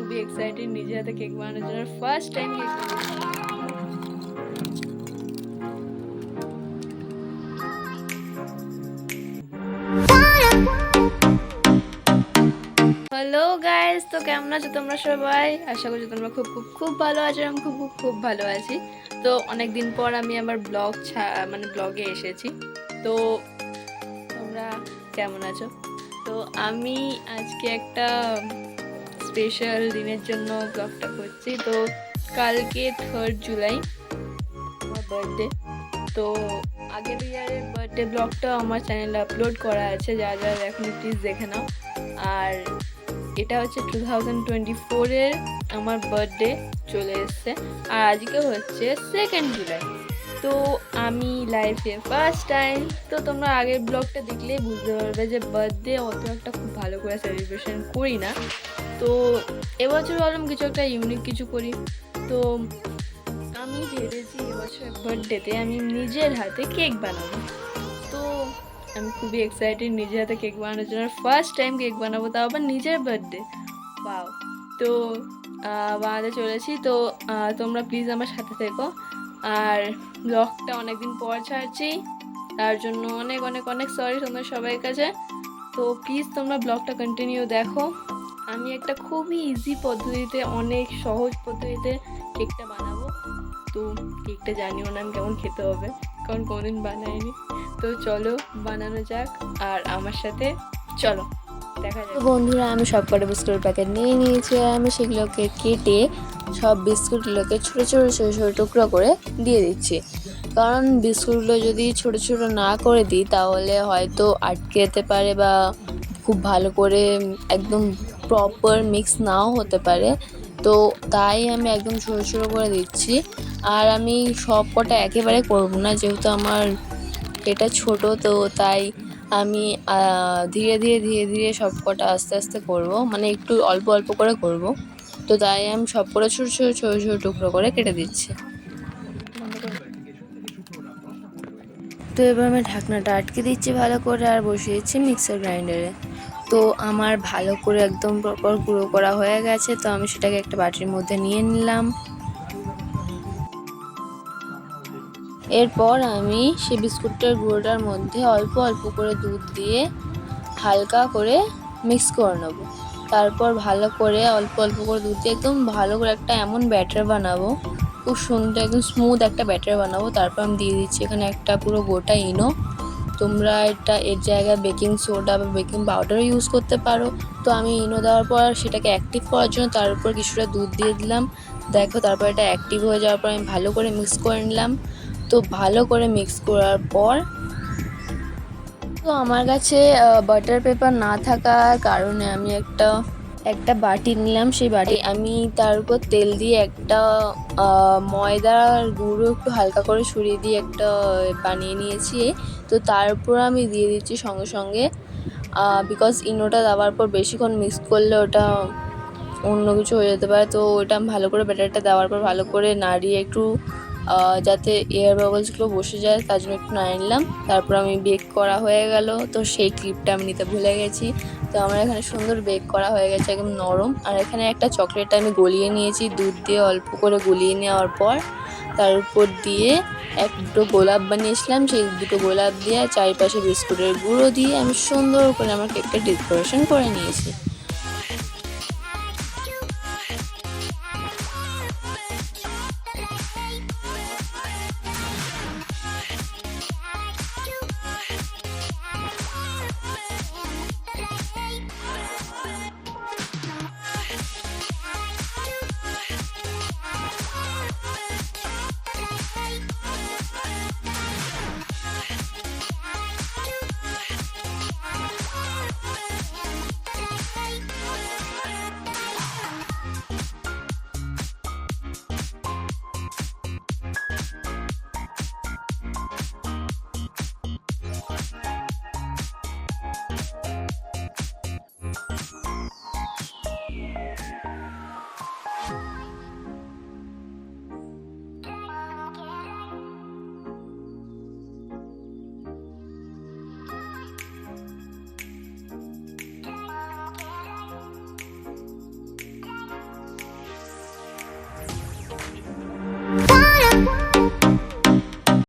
খুবই এক্সাইটেড নিজে হাতে কেক বানানোর জন্য। First time cake hello guys, তো কেমন আছো তোমরা সবাই? আশা করছি তোমরা খুব খুব খুব ভালো আছো। আমি খুব খুব খুব ভালো আছি। তো অনেক দিন পর আমি আমার ব্লগে এসেছি। তো তোমরা কেমন আছো? তো আমি আজকে একটা স্পেশাল দিনের জন্য ব্লগটা করছি। তো কালকে 3rd জুলাই আমার বার্থডে। তো আগের ইয়ারের বার্থডে ব্লগটা আমার চ্যানেলে আপলোড করা আছে, যা যা এখনই প্লিজ দেখে নাও। আর এটা হচ্ছে 2024-এর আমার বার্থডে চলে এসছে, আর আজকে হচ্ছে 2nd জুলাই। তো আমি লাইফে ফার্স্ট টাইম, তো তোমরা আগের ব্লগটা দেখলেই বুঝতে পারবে যে বার্থডে অত একটা খুব ভালো করে সেলিব্রেশন করি না। তো এবছর ভাবলাম কিছু একটা ইউনিক কিছু করি। তো আমি ভেবেছি এবছর বার্থডেতে আমি নিজের হাতে কেক বানাবো। তো আমি খুবই এক্সাইটেড নিজের হাতে কেক বানানোর জন্য। ফার্স্ট টাইম কেক বানাবো, তাও আবার নিজের বার্থডে। বাও! তো বানাতে চলেছি। তো তোমরা প্লিজ আমার সাথে থেকো। আর ব্লগটা অনেকদিন পর ছাড়ছি, তার জন্য অনেক অনেক অনেক সরি তোমাদের সবাইয়ের কাছে। তো প্লিজ তোমরা ব্লগটা কন্টিনিউ দেখো। আমি একটা খুবই ইজি পদ্ধতিতে, অনেক সহজ পদ্ধতিতে কেকটা বানাবো। তো কেকটা জানিও না আমি কেমন খেতে হবে, কারণ কোনোদিন বানাইনি। তো চলো বানানো যাক, আর আমার সাথে চলো দেখা যাক। বন্ধুরা, আমি সব কটা বিস্কুটের প্যাকেট নিয়ে নিয়েছি, আর আমি সেগুলোকে কেটে সব বিস্কুটগুলোকে ছোটো ছোটো ছোটো ছোটো টুকরো করে দিয়ে দিচ্ছি। কারণ বিস্কুটগুলো যদি ছোটো ছোটো না করে দিই তাহলে হয়তো আটকে যেতে পারে, বা খুব ভালো করে একদম প্রপার মিক্স নাও হতে পারে। তো তাই আমি একদম ছোটো ছোটো করে দিচ্ছি। আর আমি সব কটা একেবারে করবো না, যেহেতু আমার এটা ছোট, তো তাই আমি ধীরে ধীরে ধীরে ধীরে সব কটা আস্তে আস্তে করব, মানে একটু অল্প অল্প করে করব। তো তাই আমি সব কটা ছোটো ছোটো ছোটো ছোটো টুকরো করে কেটে দিচ্ছি। তো এবার আমি ঢাকনাটা আটকে দিচ্ছি ভালো করে, আর বসিয়ে দিচ্ছি মিক্সার গ্রাইন্ডারে। তো আমার ভালো করে একদম প্রপার গুঁড়ো করা হয়ে গেছে। তো আমি সেটাকে একটা বাটির মধ্যে নিয়ে নিলাম। এরপর আমি সেই বিস্কুটটার গুঁড়োটার মধ্যে অল্প অল্প করে দুধ দিয়ে হালকা করে মিক্স করে নেবো। তারপর ভালো করে অল্প অল্প করে দুধ দিয়ে একদম ভালো করে একটা এমন ব্যাটার বানাবো, খুব সুন্দর একদম স্মুথ একটা ব্যাটার বানাবো। তারপর আমি দিয়ে দিচ্ছি এখানে একটা পুরো গোটা ইনো। তোমরা এর জায়গায় বেকিং সোডা বা বেকিং পাউডারও ইউজ করতে পারো। তো আমি ইনো দেওয়ার পর সেটাকে অ্যাক্টিভ করার জন্য তার উপর কিছুটা দুধ দিয়ে দিলাম। দেখো, তারপর এটা অ্যাক্টিভ হয়ে যাওয়ার পর আমি ভালো করে মিক্স করে নিলাম। তো ভালো করে মিক্স করার পর, তো আমার কাছে বাটার পেপার না থাকার কারণে আমি একটা বাটি নিলাম। সেই বাটি আমি তার উপর তেল দিয়ে একটা ময়দার গুঁড়ো একটু হালকা করে ছড়িয়ে দিয়ে একটা বানিয়ে নিয়েছি। তো তার উপর আমি দিয়ে দিচ্ছি সঙ্গে সঙ্গে, বিকজ ইনোটা দেওয়ার পর বেশিক্ষণ মিক্স করলে ওটা অন্য কিছু হয়ে যেতে পারে। তো ওটা আমি ভালো করে ব্যাটারটা দেওয়ার পর ভালো করে নাড়িয়ে একটু যাতে এয়ার বাবলসগুলো বসে যায় তার জন্য একটু নাড়িয়ে নিলাম। তারপর আমি বেক করা হয়ে গেল। তো সেই ক্লিপটা আমি নিতে ভুলে গেছি। তো আমার এখানে সুন্দর বেক করা হয়ে গেছে, একদম নরম। আর এখানে একটা চকলেট আমি গলিয়ে নিয়েছি, দুধ দিয়ে অল্প করে গলিয়ে নেওয়ার পর তার উপর দিয়ে দুটো গোলাপ বানিয়েছিলাম, সেই দুটো গোলাপ দিয়ে চারিপাশে বিস্কুটের গুঁড়ো দিয়ে আমি সুন্দর করে আমার কেকটা ডেকোরেশন করে নিয়েছি।